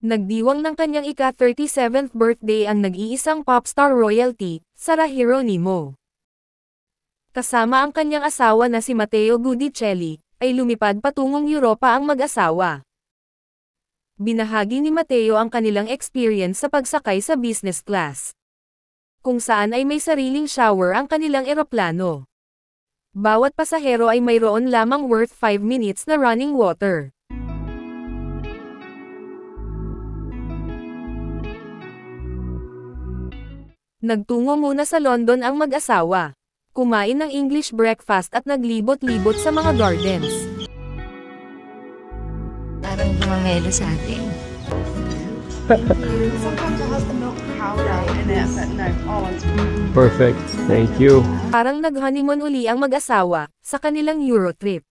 Nagdiwang ng kanyang ika-37th birthday ang nag-iisang popstar royalty, Sarah Hieronimo. Kasama ang kanyang asawa na si Matteo Gudicelli, ay lumipad patungong Europa ang mag-asawa. Binahagi ni Matteo ang kanilang experience sa pagsakay sa business class, kung saan ay may sariling shower ang kanilang eroplano. Bawat pasahero ay mayroon lamang worth 5 minutes na running water. Nagtungo muna sa London ang mag-asawa. Kumain ng English breakfast at naglibot-libot sa mga gardens. Parang gumamelo sa atin. Perfect. Thank you. Parang nag-honeymoon uli ang mag-asawa, sa kanilang Eurotrip.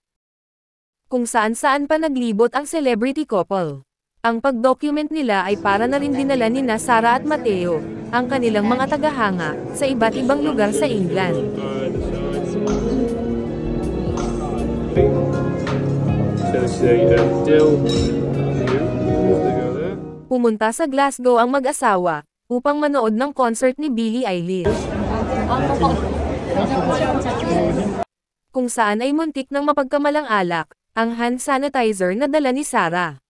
Kung saan-saan pa naglibot ang celebrity couple. Ang pag-document nila ay para na rin dinala ni Sarah at Matteo, ang kanilang mga tagahanga, sa iba't ibang lugar sa England. Pumunta sa Glasgow ang mag-asawa, upang manood ng concert ni Billie Eilish, kung saan ay muntik ng mapagkamalang alak, ang hand sanitizer na dala ni Sarah.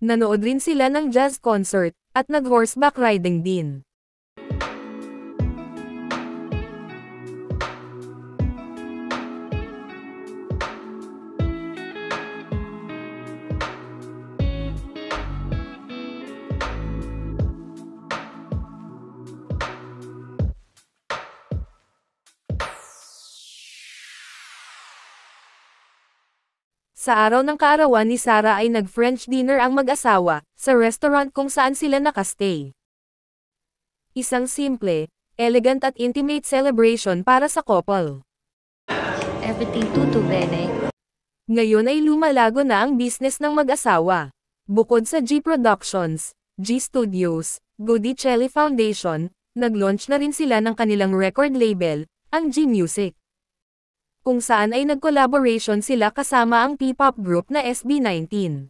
Nanood rin sila ng jazz concert, at nag-horseback riding din. Sa araw ng kaarawan ni Sarah ay nag-French dinner ang mag-asawa, sa restaurant kung saan sila nakastay. Isang simple, elegant at intimate celebration para sa couple. Everything tutu bene. Ngayon ay lumalago na ang business ng mag-asawa. Bukod sa G Productions, G Studios, Gudicelli Foundation, nag-launch na rin sila ng kanilang record label, ang G Music, kung saan ay nag-collaboration sila kasama ang P-pop group na SB19.